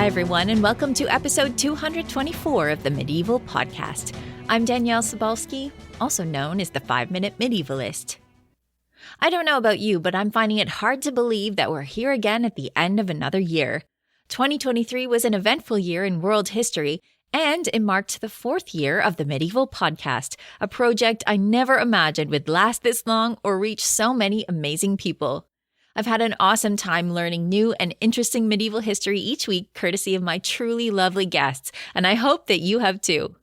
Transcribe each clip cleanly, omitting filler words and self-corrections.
Hi, everyone, and welcome to episode 224 of the Medieval Podcast. I'm Danièle Sobalski, also known as the 5-Minute Medievalist. I don't know about you, but I'm finding it hard to believe that we're here again at the end of another year. 2023 was an eventful year in world history, and it marked the 4th year of the Medieval Podcast, a project I never imagined would last this long or reach so many amazing people. I've had an awesome time learning new and interesting medieval history each week, courtesy of my truly lovely guests, and I hope that you have too.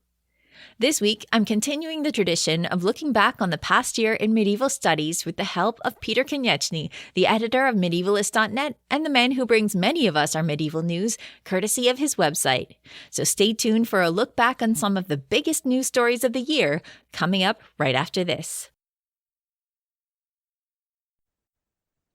This week, I'm continuing the tradition of looking back on the past year in medieval studies with the help of Peter Koniezcny, the editor of Medievalists.net and the man who brings many of us our medieval news, courtesy of his website. So stay tuned for a look back on some of the biggest news stories of the year, coming up right after this.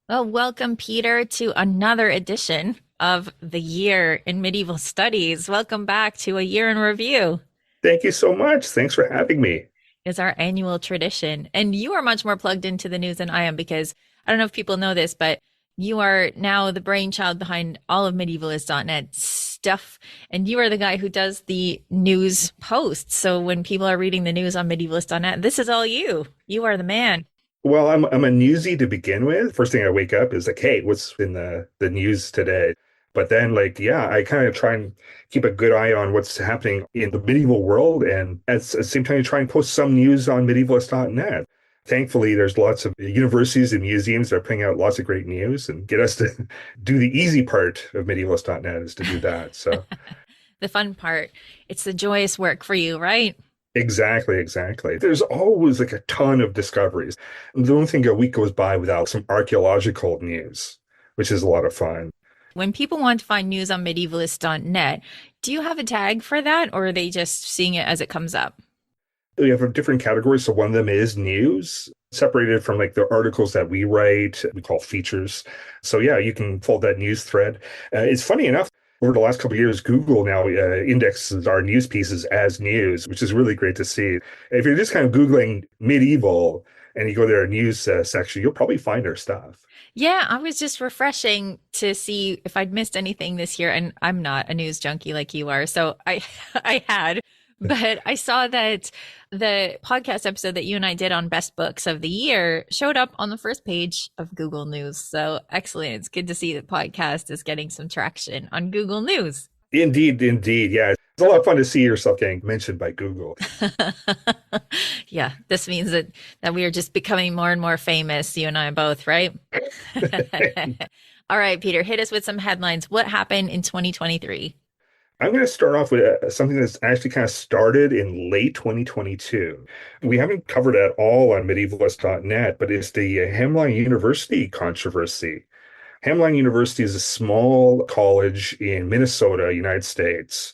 Well, welcome, Peter, to another edition of the year in medieval studies. Welcome back to a year in review. Thank you so much. Thanks for having me. It's our annual tradition. And you are much more plugged into the news than I am because I don't know if people know this, but you are now the brainchild behind all of Medievalists.net stuff. And you are the guy who does the news posts. So when people are reading the news on Medievalists.net, this is all you. You are the man. Well, I'm a newsie to begin with. First thing I wake up is like, hey, what's in the news today? But then I kind of try and keep a good eye on what's happening in the medieval world. And at the same time, try and post some news on Medievalists.net. Thankfully, there's lots of universities and museums that are putting out lots of great news and get us to do the easy part of Medievalists.net is to do that. So the fun part, it's the joyous work for you, right? Exactly. There's always like a ton of discoveries. I don't think a week goes by without some archaeological news, which is a lot of fun. When people want to find news on Medievalists.net, do you have a tag for that, or are they just seeing it as it comes up? We have different categories. So one of them is news, separated from like the articles that we write, we call features. So yeah, you can fold that news thread. It's funny enough, over the last couple of years, Google now indexes our news pieces as news, which is really great to see. If you're just kind of Googling medieval and you go to their news section, you'll probably find our stuff. Yeah, I was just refreshing to see if I'd missed anything this year. And I'm not a news junkie like you are. So I had. But I saw that the podcast episode that you and I did on best books of the year showed up on the first page of Google News. So excellent. It's good to see the podcast is getting some traction on Google News. Indeed. Yeah. It's a lot of fun to see yourself getting mentioned by Google. Yeah, this means that we are just becoming more and more famous, you and I both, right? All right, Peter, hit us with some headlines. What happened in 2023? I'm going to start off with something that's actually kind of started in late 2022. We haven't covered it at all on Medievalists.net, but it's the Hamline University controversy. Hamline University is a small college in Minnesota, United States.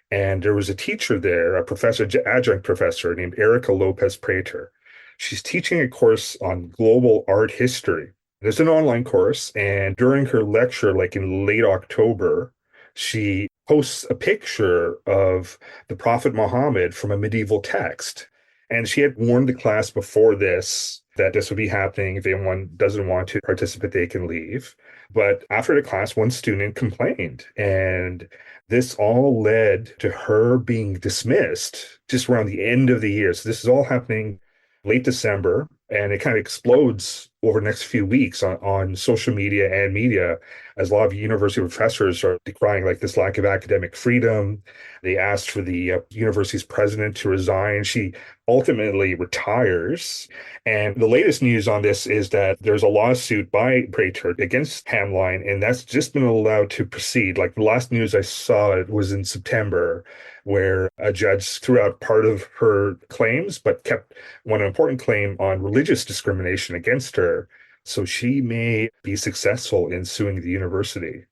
And there was a teacher there, a professor, adjunct professor named Erica Lopez Prater. She's teaching a course on global art history. It's an online course. And during her lecture, like in late October, she posts a picture of the Prophet Muhammad from a medieval text. And she had warned the class before this that this would be happening. If anyone doesn't want to participate, they can leave. But after the class, one student complained. And this all led to her being dismissed just around the end of the year. So this is all happening late December. And it kind of explodes over the next few weeks on social media and media as a lot of university professors are decrying like this lack of academic freedom. They asked for the university's president to resign. She ultimately retires. And the latest news on this is that there's a lawsuit by Prater against Hamline, and that's just been allowed to proceed. Like the last news I saw, it was in September, where a judge threw out part of her claims, but kept one important claim on religious discrimination against her. So she may be successful in suing the university.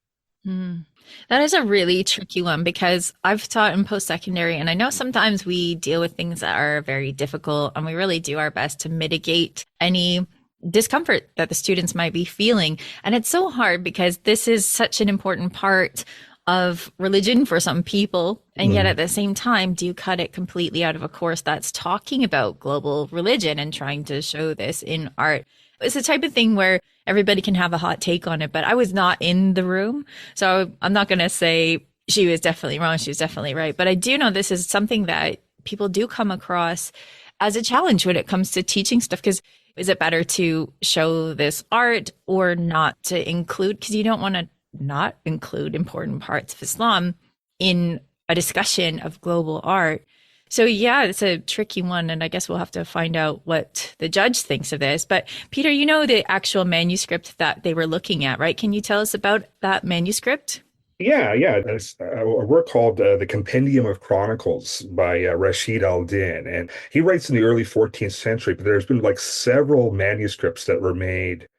That is a really tricky one because I've taught in post-secondary, and I know sometimes we deal with things that are very difficult, and we really do our best to mitigate any discomfort that the students might be feeling. And it's so hard because this is such an important part of religion for some people. And yet at the same time, do you cut it completely out of a course that's talking about global religion and trying to show this in art? It's the type of thing where everybody can have a hot take on it, but I was not in the room. So I'm not going to say She was definitely wrong. She was definitely right. But I do know this is something that people do come across as a challenge when it comes to teaching stuff. Because is it better to show this art or not to include? Because you don't want to not include important parts of Islam in a discussion of global art. So yeah, it's a tricky one. And I guess we'll have to find out what the judge thinks of this. But Peter, you know the actual manuscript that they were looking at, right? Can you tell us about that manuscript? Yeah. It's a work called The Compendium of Chronicles by Rashid al-Din. And he writes in the early 14th century, but there's been like several manuscripts that were made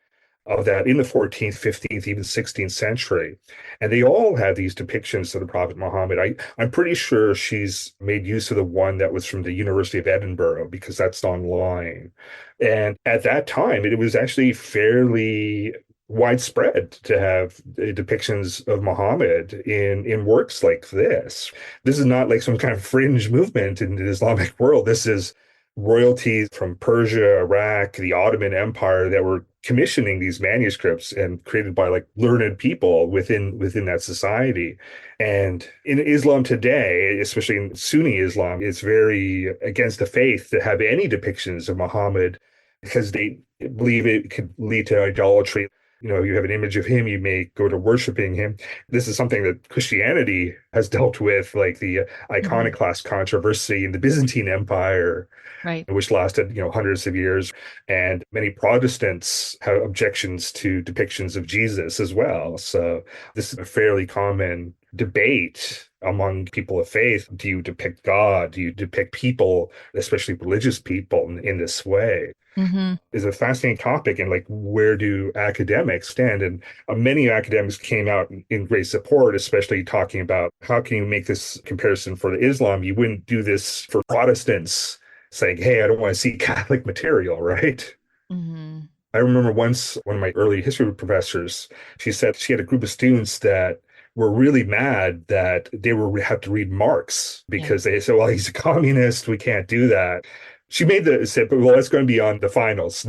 of that in the 14th, 15th, even 16th century. And they all have these depictions of the Prophet Muhammad. I'm pretty sure she's made use of the one that was from the University of Edinburgh because that's online. And at that time, it was actually fairly widespread to have depictions of Muhammad in works like this. This is not like some kind of fringe movement in the Islamic world. This is royalties from Persia, Iraq, the Ottoman Empire that were commissioning these manuscripts and created by like learned people within that society. And in Islam today, especially in Sunni Islam, it's very against the faith to have any depictions of Muhammad because they believe it could lead to idolatry. You know, you have an image of him, you may go to worshiping him. This is something that Christianity has dealt with, like the iconoclast controversy in the Byzantine Empire, Right. which lasted, hundreds of years. And many Protestants have objections to depictions of Jesus as well. So this is a fairly common debate among people of faith. Do you depict God? Do you depict people, especially religious people, in this way? Mm-hmm. Is a fascinating topic, and like where do academics stand? And many academics came out in great support, especially talking about how can you make this comparison for Islam? You wouldn't do this for Protestants saying, hey, I don't want to see Catholic material, right? Mm-hmm. I remember once one of my early history professors, she said she had a group of students that were really mad that they were have to read Marx because they said, well, he's a communist, we can't do that. She made the said, well, that's going to be on the finals.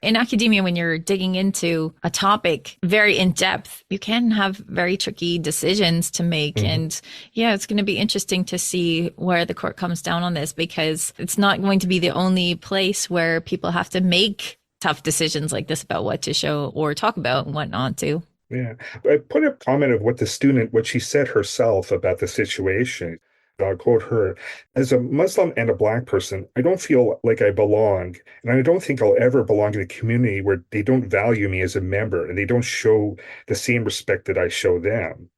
In academia, when you're digging into a topic very in depth, you can have very tricky decisions to make. Mm-hmm. And yeah, it's going to be interesting to see where the court comes down on this, because it's not going to be the only place where people have to make tough decisions like this about what to show or talk about and what not to. Yeah. I put a comment of what she said herself about the situation. I'll quote her: as a Muslim and a Black person, I don't feel like I belong, and I don't think I'll ever belong in a community where they don't value me as a member and they don't show the same respect that I show them.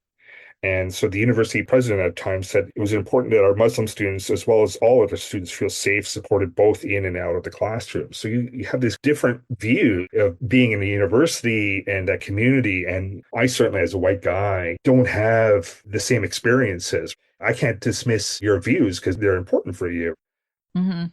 And so the university president at the time said it was important that our Muslim students, as well as all other students, feel safe, supported both in and out of the classroom. So you have this different view of being in the university and that community. And I certainly, as a white guy, don't have the same experiences. I can't dismiss your views because they're important for you. Mm-hmm.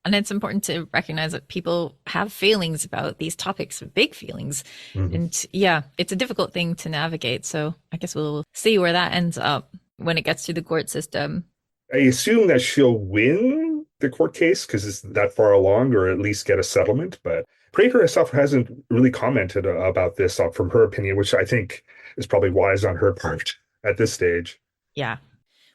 And it's important to recognize that people have feelings about these topics, big feelings. Mm-hmm. And yeah, it's a difficult thing to navigate. So I guess we'll see where that ends up when it gets to the court system. I assume that she'll win the court case because it's that far along, or at least get a settlement. But Prager herself hasn't really commented about this from her opinion, which I think is probably wise on her part at this stage. Yeah.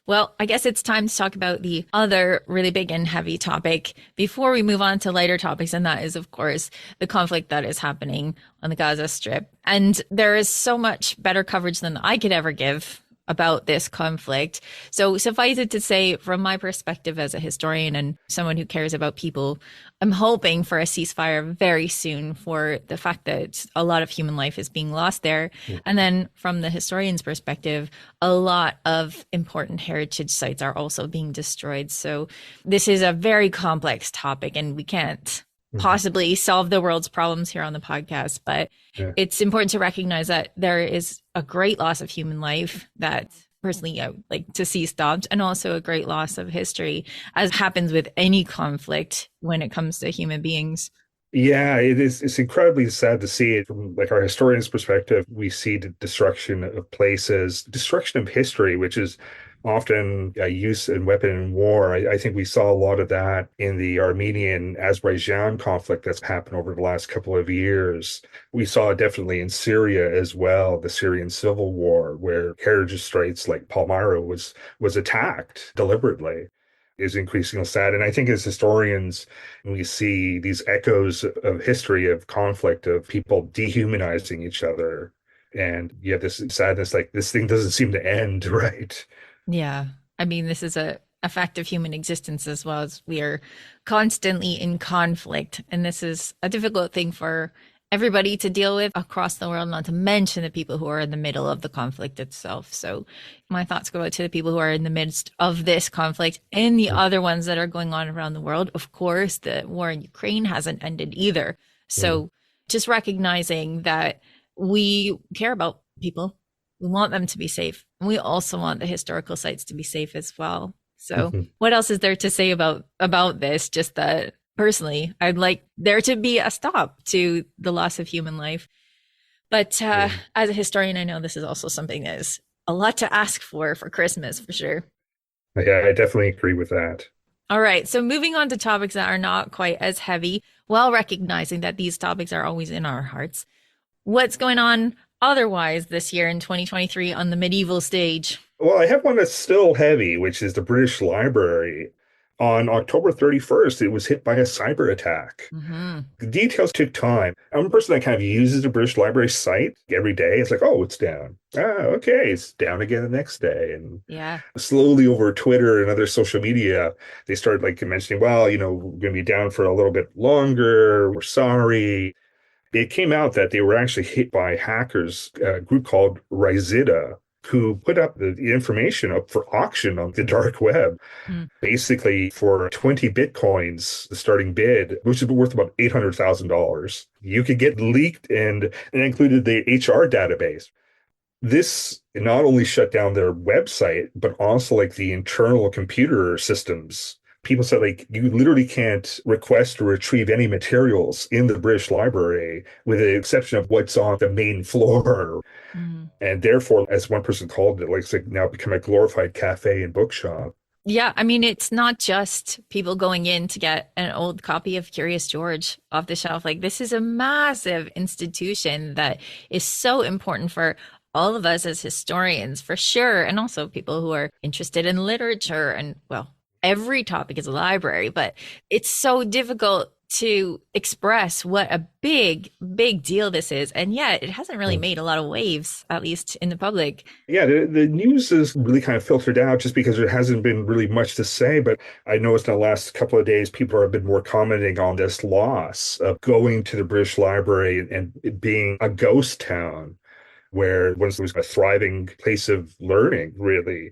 Well, I guess it's time to talk about the other really big and heavy topic before we move on to lighter topics. And that is, of course, the conflict that is happening on the Gaza Strip. And there is so much better coverage than I could ever give about this conflict. So suffice it to say, from my perspective as a historian and someone who cares about people, I'm hoping for a ceasefire very soon for the fact that a lot of human life is being lost there. Yeah. And then from the historian's perspective, a lot of important heritage sites are also being destroyed. So this is a very complex topic, and we can't possibly solve the world's problems here on the podcast, but it's important to recognize that there is a great loss of human life that personally I would like to see stopped, and also a great loss of history, as happens with any conflict when it comes to human beings. Yeah, it is. It's incredibly sad to see it from like our historian's perspective. We see the destruction of places, destruction of history, which is often a use and weapon in war. I think we saw a lot of that in the Armenian-Azerbaijan conflict that's happened over the last couple of years. We saw it definitely in Syria as well, the Syrian civil war, where heritage sites like Palmyra was attacked deliberately is increasingly sad. And I think as historians, we see these echoes of history of conflict, of people dehumanizing each other. And you have this sadness, like this thing doesn't seem to end, right? Yeah. I mean, this is a fact of human existence as well as we are constantly in conflict. And this is a difficult thing for everybody to deal with across the world, not to mention the people who are in the middle of the conflict itself. So my thoughts go out to the people who are in the midst of this conflict and the other ones that are going on around the world. Of course, the war in Ukraine hasn't ended either. Mm-hmm. So just recognizing that we care about people. We want them to be safe. And we also want the historical sites to be safe as well. So Mm-hmm. what else is there to say about this? Just that personally, I'd like there to be a stop to the loss of human life. But Yeah. as a historian, I know this is also something that is a lot to ask for Christmas, for sure. Yeah, I definitely agree with that. All right. So moving on to topics that are not quite as heavy, while recognizing that these topics are always in our hearts. What's going on otherwise this year in 2023 on the medieval stage? Well, I have one that's still heavy, which is the British Library. On October 31st, it was hit by a cyber attack. Hmm. The details took time. I'm a person that kind of uses the British Library site every day. It's like, oh, it's down. Ah, okay, it's down again the next day. And Yeah. slowly over Twitter and other social media, they started like mentioning, well, we're going to be down for a little bit longer. We're sorry. It came out that they were actually hit by hackers, a group called Rhizida, who put up the information up for auction on the dark web, Mm. basically for 20 bitcoins, the starting bid, which is worth about $800,000. You could get leaked, and it included the HR database. This not only shut down their website, but also like the internal computer systems. People said like you literally can't request or retrieve any materials in the British Library with the exception of what's on the main floor. Mm. And therefore, as one person called it, like it's like now become a glorified cafe and bookshop. Yeah, I mean, it's not just people going in to get an old copy of Curious George off the shelf. Like, this is a massive institution that is so important for all of us as historians, for sure. And also people who are interested in literature and, well, every topic is a library, but it's so difficult to express what a big, big deal this is. And yet it hasn't really made a lot of waves, at least in the public. Yeah, the news is really kind of filtered out just because there hasn't been really much to say. But I noticed in the last couple of days, people have been more commenting on this loss of going to the British Library and it being a ghost town where once it was a thriving place of learning, really.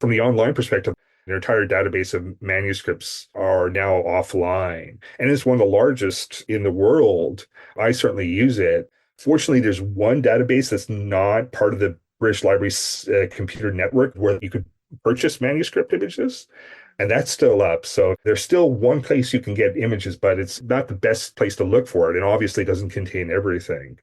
From the online perspective, their entire database of manuscripts are now offline. And it's one of the largest in the world. I certainly use it. Fortunately, there's one database that's not part of the British Library's computer network where you could purchase manuscript images. And that's still up. So there's still one place you can get images, but it's not the best place to look for it. And obviously doesn't contain everything.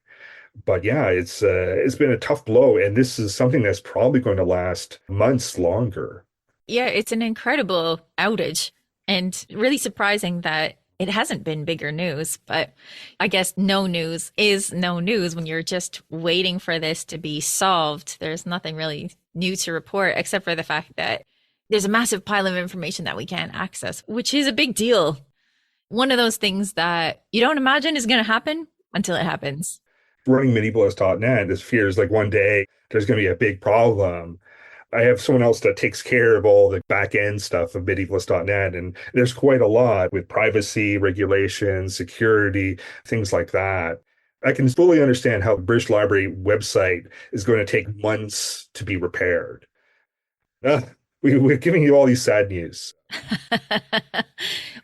But yeah, it's been a tough blow, and this is something that's probably going to last months longer. Yeah, it's an incredible outage and really surprising that it hasn't been bigger news. But I guess no news is no news when you're just waiting for this to be solved. There's nothing really new to report except for the fact that there's a massive pile of information that we can't access, which is a big deal. One of those things that you don't imagine is going to happen until it happens. Running medievalist.net, this fears like one day there's going to be a big problem. I have someone else that takes care of all the back end stuff of medievalist.net, and there's quite a lot with privacy, regulations, security, things like that. I can fully understand how the British Library website is going to take months to be repaired. Uh, we're giving you all these sad news.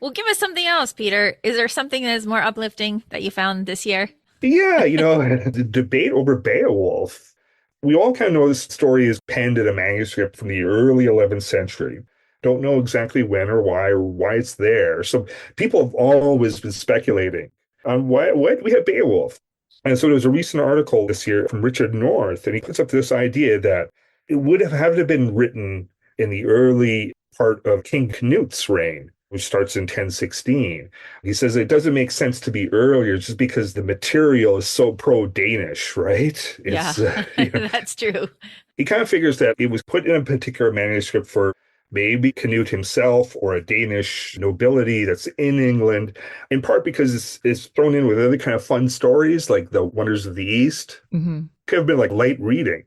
Well, give us something else, Peter. Is there something that is more uplifting that you found this year? Yeah, the debate over Beowulf. We all kind of know this story is penned in a manuscript from the early 11th century. Don't know exactly when or why it's there. So people have always been speculating. on why do we have Beowulf? And so there was a recent article this year from Richard North, and he puts up this idea that it would have had to have been written in the early part of King Canute's reign, which starts in 1016. He says it doesn't make sense to be earlier just because the material is so pro-Danish, right? Yeah, that's true. He kind of figures that it was put in a particular manuscript for maybe Canute himself or a Danish nobility that's in England, in part because it's thrown in with other kind of fun stories like the Wonders of the East. Mm-hmm. Could have been like light reading.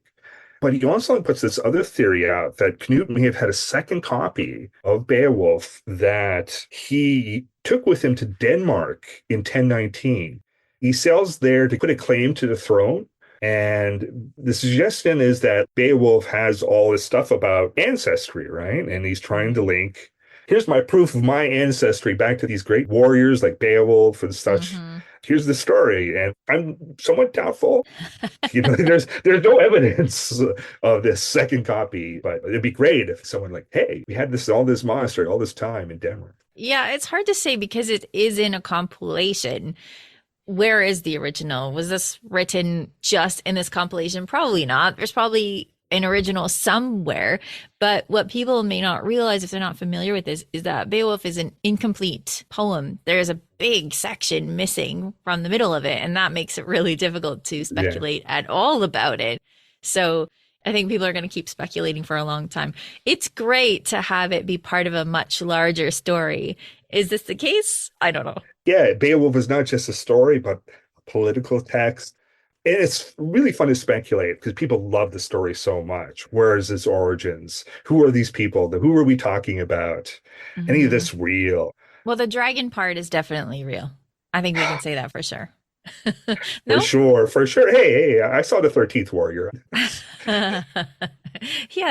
But he also puts this other theory out that Canute may have had a second copy of Beowulf that he took with him to Denmark in 1019. He sails there to put a claim to the throne. And the suggestion is that Beowulf has all this stuff about ancestry, right? And he's trying to link, here's my proof of my ancestry back to these great warriors like Beowulf and such. Mm-hmm. Here's the story. And I'm somewhat doubtful. There's no evidence of this second copy, but it'd be great if someone like, hey, we had all this monastery all this time in Denmark. Yeah, it's hard to say because it is in a compilation. Where is the original? Was this written just in this compilation? Probably not. There's probably an original somewhere. But what people may not realize if they're not familiar with this is that Beowulf is an incomplete poem. There's a big section missing from the middle of it, and that makes it really difficult to speculate at all about it. So I think people are going to keep speculating for a long time. It's great to have it be part of a much larger story. Is this the case? I don't know. Yeah, Beowulf is not just a story, but a political text. And it's really fun to speculate because people love the story so much. Where is its origins? Who are these people? Who are we talking about? Mm-hmm. Any of this real? Well, the dragon part is definitely real. I think we can say that for sure. No? For sure. Hey, I saw the 13th Warrior. Yeah,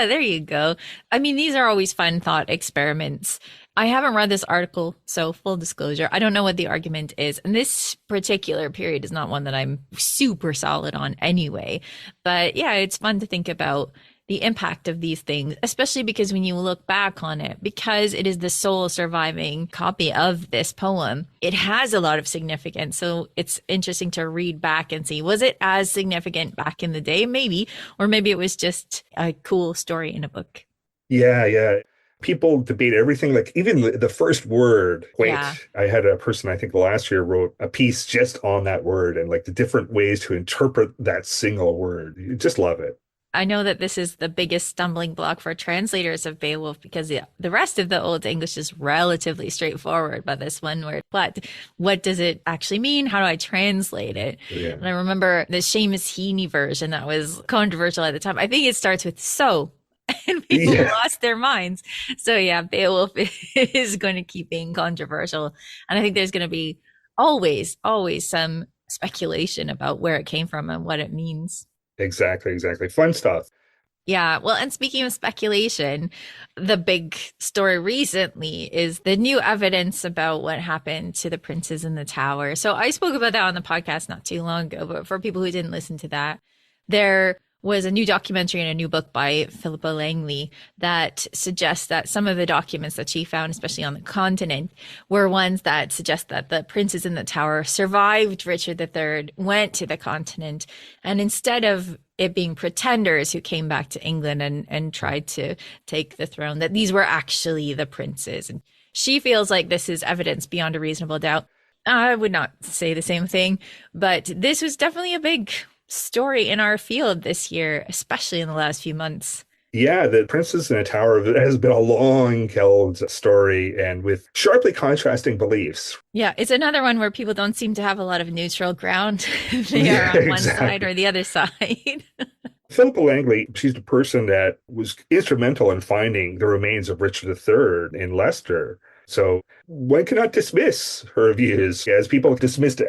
there you go. I mean, these are always fun thought experiments. I haven't read this article, so full disclosure, I don't know what the argument is. And this particular period is not one that I'm super solid on anyway. But yeah, it's fun to think about the impact of these things, especially because when you look back on it, because it is the sole surviving copy of this poem, it has a lot of significance. So it's interesting to read back and see, was it as significant back in the day? Maybe, or maybe it was just a cool story in a book. Yeah. People debate everything, like even the first word. I had a person, I think last year, wrote a piece just on that word and like the different ways to interpret that single word. You just love it. I know that this is the biggest stumbling block for translators of Beowulf because the rest of the Old English is relatively straightforward, but this one word, what does it actually mean? How do I translate it? Yeah. And I remember the Seamus Heaney version that was controversial at the time. I think it starts with so. And people lost their minds. So yeah, Beowulf is going to keep being controversial. And I think there's going to be always some speculation about where it came from and what it means. Exactly. Fun stuff. Yeah. Well, and speaking of speculation, the big story recently is the new evidence about what happened to the princes in the tower. So I spoke about that on the podcast not too long ago, but for people who didn't listen to that, there was a new documentary and a new book by Philippa Langley that suggests that some of the documents that she found, especially on the continent, were ones that suggest that the princes in the tower survived Richard III, went to the continent, and instead of it being pretenders who came back to England and tried to take the throne, that these were actually the princes. And she feels like this is evidence beyond a reasonable doubt. I would not say the same thing, but this was definitely a big story in our field this year, especially in the last few months. Yeah, the Princes in a Tower has been a long-held story and with sharply contrasting beliefs. Yeah, it's another one where people don't seem to have a lot of neutral ground. They are on one side or the other side. Philippa Langley, she's the person that was instrumental in finding the remains of Richard III in Leicester. So one cannot dismiss her views as people dismissed,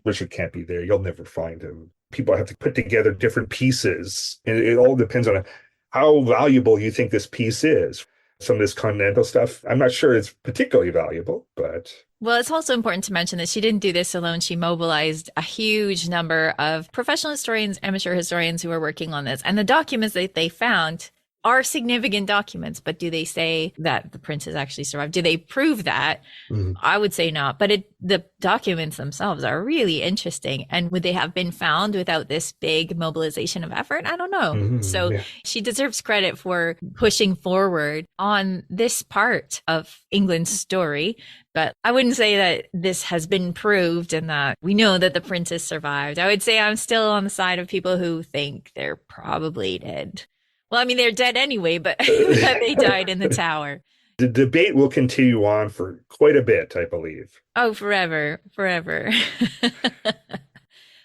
Richard can't be there. You'll never find him. People have to put together different pieces. And it all depends on how valuable you think this piece is. Some of this continental stuff, I'm not sure it's particularly valuable, but... Well, it's also important to mention that she didn't do this alone. She mobilized a huge number of professional historians, amateur historians who were working on this. And the documents that they found are significant documents, but do they say that the princes actually survived? Do they prove that? Mhm. I would say not, but the documents themselves are really interesting. And would they have been found without this big mobilization of effort? I don't know. So Yeah. she deserves credit for pushing forward on this part of England's story. But I wouldn't say that this has been proved and that we know that the princes survived. I would say I'm still on the side of people who think they're probably dead. Well, I mean, they're dead anyway, but that they died in the tower. The debate will continue on for quite a bit, I believe. Oh, forever, forever.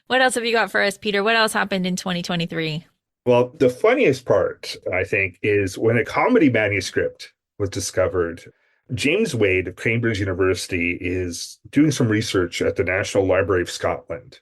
What else have you got for us, Peter? What else happened in 2023? Well, the funniest part, I think, is when a comedy manuscript was discovered. James Wade of Cambridge University is doing some research at the National Library of Scotland,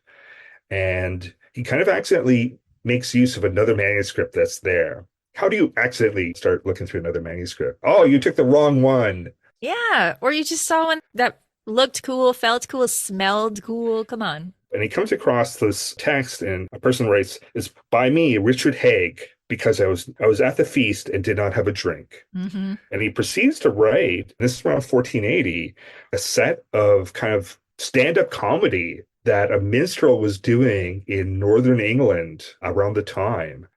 and he kind of accidentally makes use of another manuscript that's there. How do you accidentally start looking through another manuscript? Oh, you took the wrong one. Yeah, or you just saw one that looked cool, felt cool, smelled cool. Come on. And he comes across this text, and a person writes, "It's by me, Richard Haig, because I was at the feast and did not have a drink." Mm-hmm. And he proceeds to write, this is around 1480, a set of kind of stand-up comedy that a minstrel was doing in northern England around the time.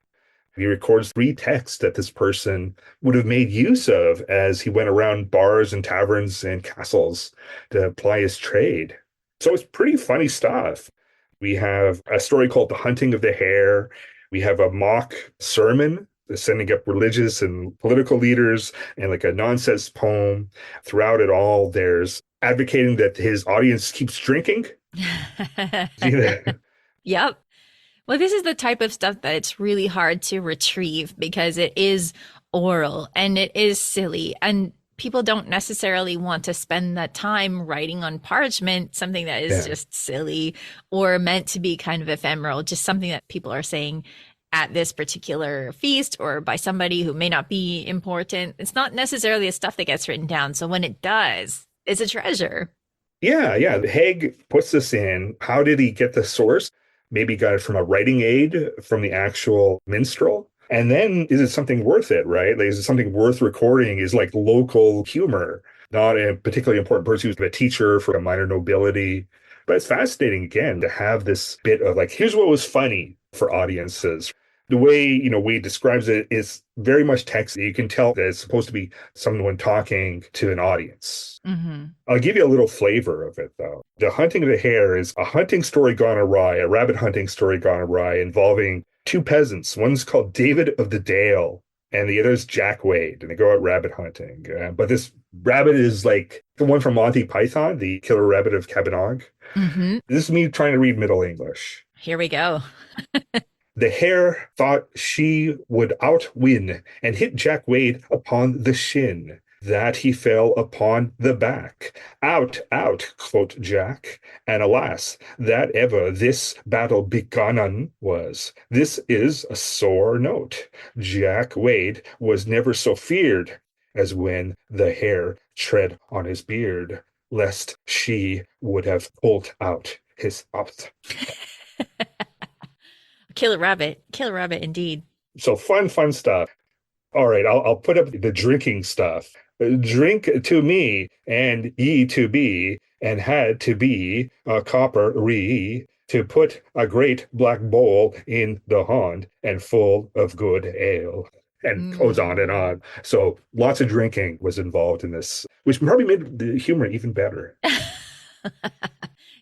He records 3 texts that this person would have made use of as he went around bars and taverns and castles to ply his trade. So it's pretty funny stuff. We have a story called The Hunting of the Hare. We have a mock sermon sending up religious and political leaders, and like a nonsense poem. Throughout it all, there's advocating that his audience keeps drinking. Yep. Well, this is the type of stuff that it's really hard to retrieve because it is oral and it is silly. And people don't necessarily want to spend that time writing on parchment, something that is just silly or meant to be kind of ephemeral, just something that people are saying at this particular feast or by somebody who may not be important. It's not necessarily the stuff that gets written down. So when it does, it's a treasure. Yeah. Haig puts this in. How did he get the source? Maybe got it from a writing aid from the actual minstrel. And then is it something worth it, right? Like, is it something worth recording? Is like local humor, not a particularly important person who's a teacher for a minor nobility. But it's fascinating, again, to have this bit of like, here's what was funny for audiences. The way, Wade describes it is very much text. You can tell that it's supposed to be someone talking to an audience. Mm-hmm. I'll give you a little flavor of it, though. The Hunting of the Hare is a hunting story gone awry, a rabbit hunting story gone awry, involving 2 peasants. One's called David of the Dale, and the other is Jack Wade, and they go out rabbit hunting. But this rabbit is like the one from Monty Python, the killer rabbit of Cabanog. Mm-hmm. This is me trying to read Middle English. Here we go. The hare thought she would outwin and hit Jack Wade upon the shin, that he fell upon the back. Out, quoth Jack, and alas, that ever this battle begonnen was. This is a sore note. Jack Wade was never so feared as when the hare tread on his beard, lest she would have pulled out his mouth. Killer rabbit indeed. So fun stuff. All right, I'll put up the drinking stuff. Drink to me, and ye to be, and had to be a coppery, to put a great black bowl in the hond, and full of good ale. And goes on and on. So lots of drinking was involved in this, which probably made the humor even better.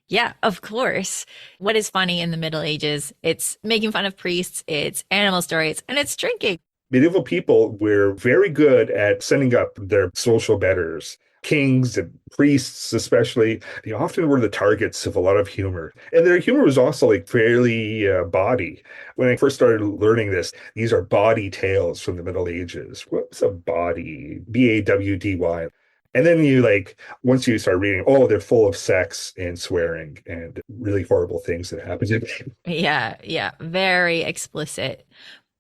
Yeah, of course. What is funny in the Middle Ages? It's making fun of priests, it's animal stories, and it's drinking. Medieval people were very good at setting up their social betters. Kings and priests, especially, they often were the targets of a lot of humor. And their humor was also like fairly bawdy. When I first started learning this, these are bawdy tales from the Middle Ages. What's a bawdy? B-A-W-D-Y. And then once you start reading, they're full of sex and swearing and really horrible things that happen. Yeah. Very explicit.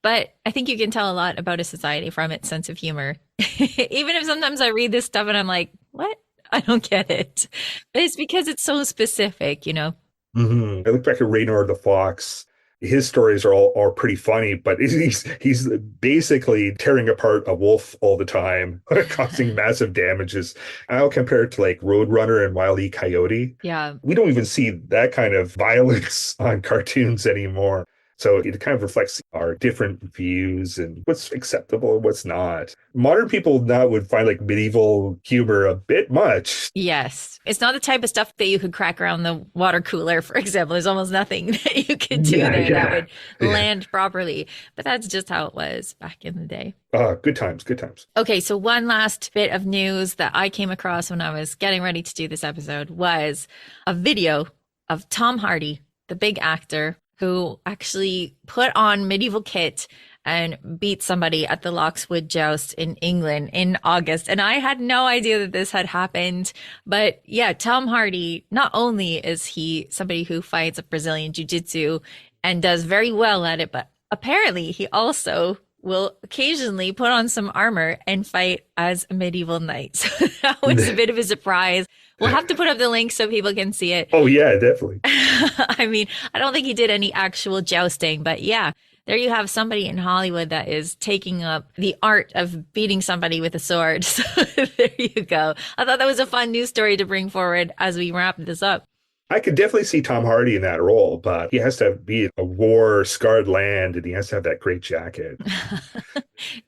But I think you can tell a lot about a society from its sense of humor. Even if sometimes I read this stuff and I'm like, what? I don't get it. But it's because it's so specific, Mm-hmm. I look back at Reynard the Fox. His stories are pretty funny, but he's basically tearing apart a wolf all the time, causing massive damages. I'll compare it to like Roadrunner and Wile E. Coyote. Yeah. We don't even see that kind of violence on cartoons anymore. So it kind of reflects our different views and what's acceptable and what's not. Modern people now would find like medieval humor a bit much. Yes. It's not the type of stuff that you could crack around the water cooler, for example. There's almost nothing that you could do that would land properly. But that's just how it was back in the day. Good times, good times. Okay, so one last bit of news that I came across when I was getting ready to do this episode was a video of Tom Hardy, the big actor, who actually put on medieval kit and beat somebody at the Lockswood Joust in England in August. And I had no idea that this had happened. But yeah, Tom Hardy, not only is he somebody who fights a Brazilian jiu-jitsu and does very well at it, but apparently he also will occasionally put on some armor and fight as a medieval knight. So that was a bit of a surprise. We'll have to put up the link so people can see it. Oh, yeah, definitely. I mean, I don't think he did any actual jousting, but yeah, there you have somebody in Hollywood that is taking up the art of beating somebody with a sword. So there you go. I thought that was a fun news story to bring forward as we wrap this up. I could definitely see Tom Hardy in that role, but he has to be a war-scarred land and he has to have that great jacket.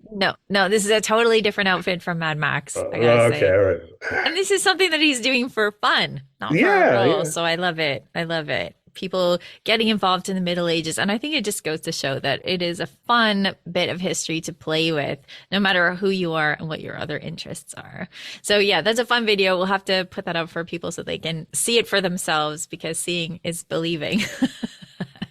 No, this is a totally different outfit from Mad Max. I gotta say. All right. And this is something that he's doing for fun, not for a role. Yeah. So I love it. I love it. People getting involved in the Middle Ages. And I think it just goes to show that it is a fun bit of history to play with, no matter who you are and what your other interests are. So yeah, that's a fun video. We'll have to put that up for people so they can see it for themselves, because seeing is believing.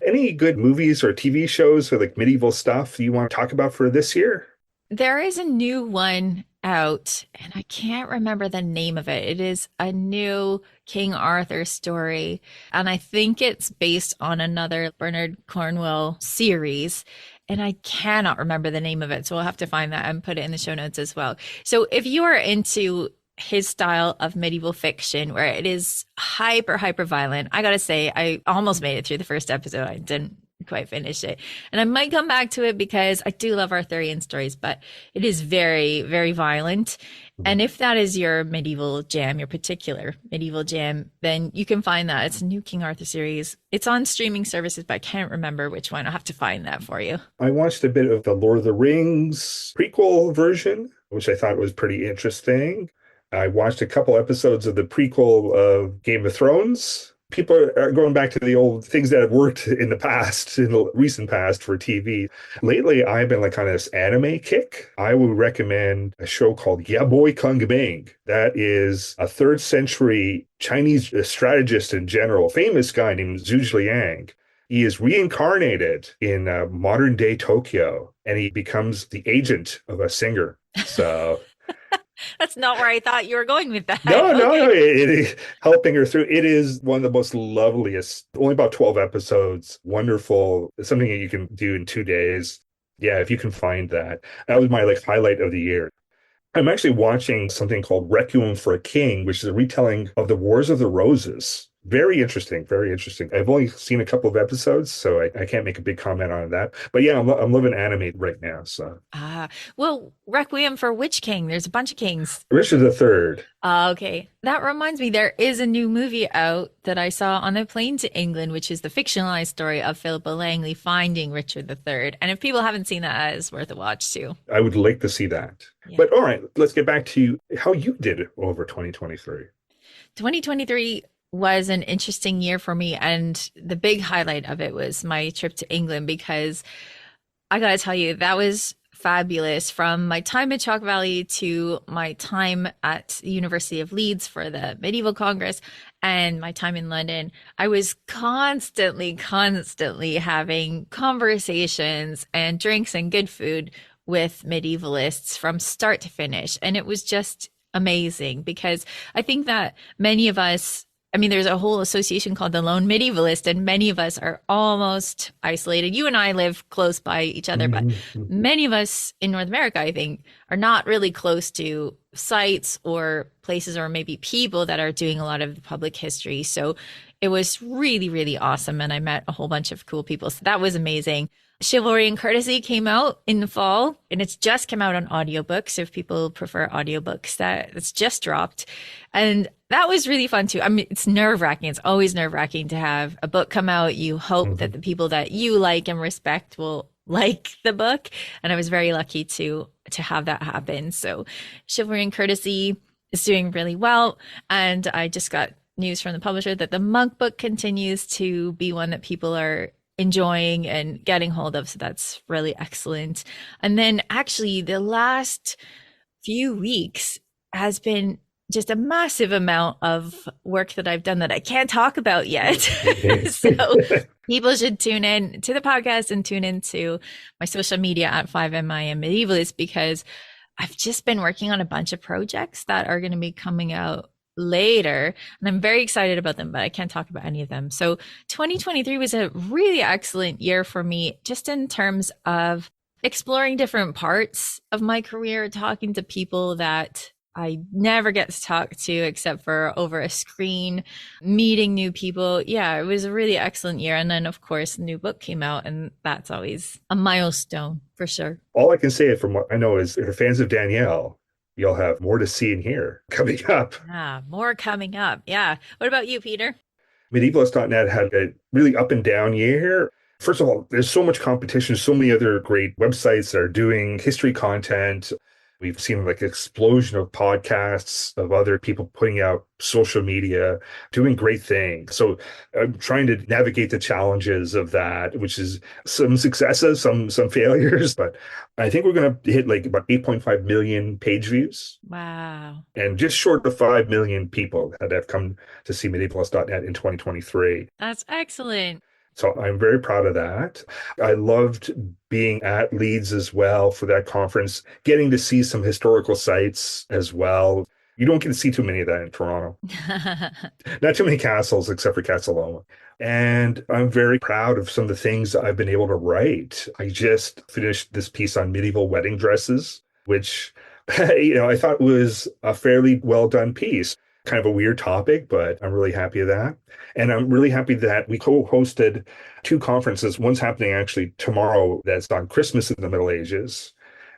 Any good movies or TV shows or like medieval stuff you want to talk about for this year? There is a new one out, and I can't remember the name of it. It is a new King Arthur story, and I think it's based on another Bernard Cornwell series, and I cannot remember the name of it, so we'll have to find that and put it in the show notes as well. So if you are into his style of medieval fiction, where it is hyper violent, I gotta say, I almost made it through the first episode. I didn't quite finish it, and I might come back to it because I do love Arthurian stories, but it is very violent. And if that is your medieval jam, your particular medieval jam, then you can find that. It's a new King Arthur series. It's on streaming services, but I can't remember which one. I'll have to find that for you. I watched a bit of the Lord of the Rings prequel version, which I thought was pretty interesting. I watched a couple episodes of the prequel of Game of Thrones. People are going back to the old things that have worked in the past, in the recent past for TV. Lately, I've been like on this anime kick. I would recommend a show called Ya Boy Kung Bing. That is a 3rd century Chinese strategist and general, famous guy named Zhu Liang. He is reincarnated in modern day Tokyo, and he becomes the agent of a singer. So... That's not where I thought you were going with that. No, it is helping her through. It is one of the most loveliest, only about 12 episodes. Wonderful. It's something that you can do in 2 days. Yeah, if you can find that. That was my like highlight of the year. I'm actually watching something called Requiem for a King, which is a retelling of the Wars of the Roses. Very interesting, very interesting. I've only seen a couple of episodes, so I can't make a big comment on that. But yeah, I'm loving anime right now. So well, Requiem for which king? There's a bunch of kings. Richard III. Okay. That reminds me, there is a new movie out that I saw on the plane to England, which is the fictionalized story of Philippa Langley finding Richard III. And if people haven't seen that, it's worth a watch too. I would like to see that. Yeah. But all right, let's get back to how you did over 2023. 2023 was an interesting year for me, and the big highlight of it was my trip to England, because I gotta tell you, that was fabulous. From my time at Chalk Valley to my time at the University of Leeds for the Medieval Congress and my time in London, I was constantly having conversations and drinks and good food with medievalists from start to finish. And it was just amazing, because I think that many of us, I mean, there's a whole association called the Lone Medievalist, and many of us are almost isolated. You and I live close by each other, but many of us in North America, I think, are not really close to sites or places or maybe people that are doing a lot of the public history. So It was really, really awesome. And I met a whole bunch of cool people. So that was amazing. Chivalry and Courtesy came out in the fall, and it's just come out on audiobook. So if people prefer audiobooks, it's just dropped. And that was really fun too. I mean, it's nerve wracking. It's always nerve wracking to have a book come out. You hope that the people that you like and respect will like the book. And I was very lucky to have that happen. So Chivalry and Courtesy is doing really well. And I just got news from the publisher that the Monk book continues to be one that people are enjoying and getting hold of. So that's really excellent. And then actually the last few weeks has been just a massive amount of work that I've done that I can't talk about yet. So people should tune in to the podcast and tune into my social media at 5MI and Medievalist, because I've just been working on a bunch of projects that are going to be coming out later, and I'm very excited about them, but I can't talk about any of them. So 2023 was a really excellent year for me, just in terms of exploring different parts of my career, talking to people that I never get to talk to except for over a screen, meeting new people. Yeah, it was a really excellent year. And then, of course, the new book came out, and that's always a milestone for sure. All I can say from what I know is, if you're fans of Danièle, you'll have more to see and hear coming up. Yeah, more coming up. Yeah. What about you, Peter? Medievalists.net had a really up and down year. First of all, there's so much competition, so many other great websites that are doing history content. We've seen like an explosion of podcasts, of other people putting out social media, doing great things. So I'm trying to navigate the challenges of that, which is some successes, some failures. But I think we're going to hit like about 8.5 million page views. Wow. And just short of 5 million people that have come to see Medievalists.net in 2023. That's excellent. So I'm very proud of that. I loved being at Leeds as well for that conference, getting to see some historical sites as well. You don't get to see too many of that in Toronto. Not too many castles except for Castle Loma. And I'm very proud of some of the things I've been able to write. I just finished this piece on medieval wedding dresses, which, I thought was a fairly well done piece. Kind of a weird topic, but I'm really happy with that. And I'm really happy that we co-hosted 2 conferences. One's happening actually tomorrow, that's on Christmas in the Middle Ages.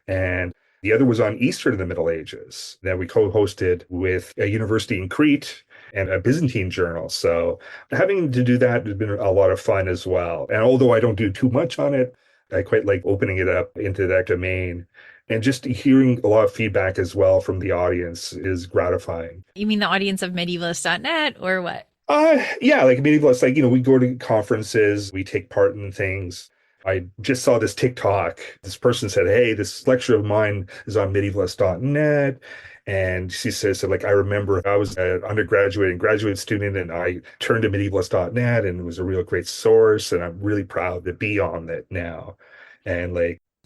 And the other was on Easter in the Middle Ages, that we co-hosted with a university in Crete and a Byzantine journal. So having to do that has been a lot of fun as well. And although I don't do too much on it, I quite like opening it up into that domain. And just hearing a lot of feedback as well from the audience is gratifying. You mean the audience of Medievalists.net or what? Yeah, like Medievalists, we go to conferences, we take part in things. I just saw this TikTok. This person said, hey, this lecture of mine is on Medievalists.net. And she says, I remember I was an undergraduate and graduate student, and I turned to Medievalists.net, and it was a real great source. And I'm really proud to be on it now. And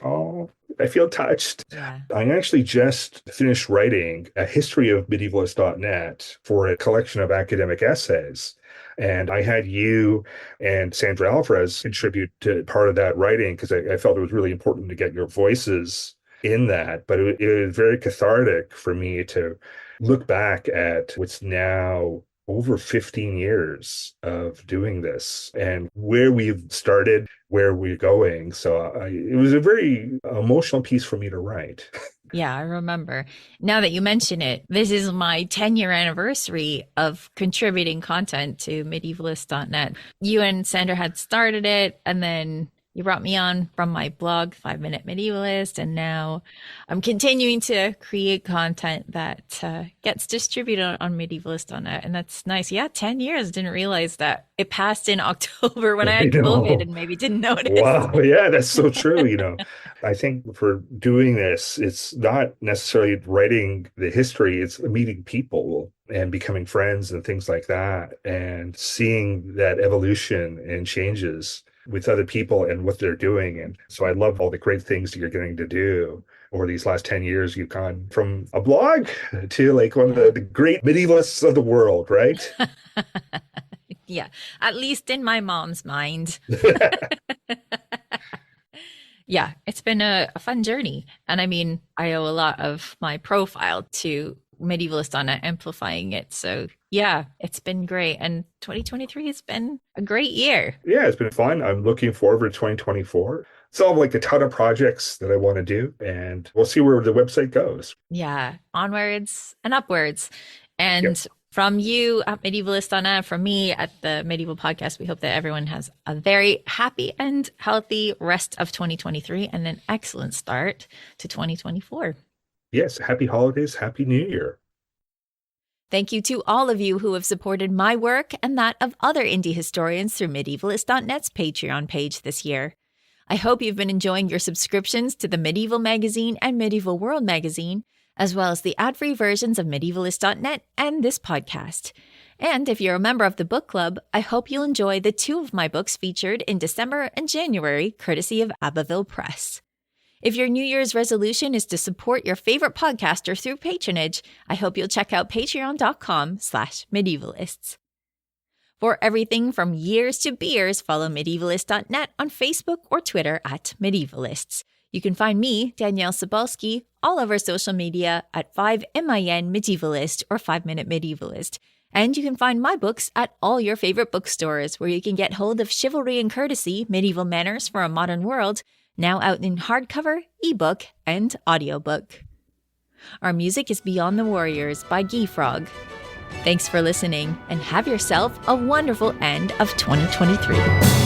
oh, I feel touched. Yeah. I actually just finished writing a history of Medievalists.net for a collection of academic essays. And I had you and Sandra Alvarez contribute to part of that writing, because I felt it was really important to get your voices in that. But it was very cathartic for me to look back at what's now over 15 years of doing this and where we've started, where we're going. So it was a very emotional piece for me to write. Yeah, I remember. Now that you mention it, this is my 10-year anniversary of contributing content to Medievalists.net. You and Sandra had started it, and then you brought me on from my blog, 5 Minute Medievalist, and now I'm continuing to create content that gets distributed on Medievalist.net, and that's nice. Yeah, 10 years. Didn't realize that it passed in October when I had COVID and maybe didn't notice. Wow, yeah, that's so true. I think for doing this, it's not necessarily writing the history, it's meeting people and becoming friends and things like that, and seeing that evolution and changes with other people and what they're doing. And so I love all the great things that you're getting to do over these last 10 years. You've gone from a blog to one of the great medievalists of the world, right? Yeah, at least in my mom's mind. Yeah, it's been a fun journey. And I mean, I owe a lot of my profile to Medievalist.net amplifying it. So yeah, it's been great. And 2023 has been a great year. Yeah, it's been fun. I'm looking forward to 2024. So like a ton of projects that I want to do, and we'll see where the website goes. Yeah, onwards and upwards. And from you at Medievalist.net, from me at the Medieval Podcast, we hope that everyone has a very happy and healthy rest of 2023 and an excellent start to 2024. Yes, happy holidays, happy New Year. Thank you to all of you who have supported my work and that of other indie historians through Medievalist.net's Patreon page this year. I hope you've been enjoying your subscriptions to the Medieval Magazine and Medieval World Magazine, as well as the ad-free versions of Medievalist.net and this podcast. And if you're a member of the book club, I hope you'll enjoy the 2 of my books featured in December and January, courtesy of Abbeville Press. If your New Year's resolution is to support your favorite podcaster through patronage, I hope you'll check out patreon.com/medievalists. For everything from years to beers, follow Medievalist.net on Facebook or Twitter at Medievalists. You can find me, Danièle Cybulski, all over social media at 5MIN Medievalist or 5 Minute Medievalist. And you can find my books at all your favorite bookstores, where you can get hold of Chivalry and Courtesy, Medieval Manners for a Modern World, now out in hardcover, ebook, and audiobook. Our music is Beyond the Warriors by Guy Frog. Thanks for listening, and have yourself a wonderful end of 2023.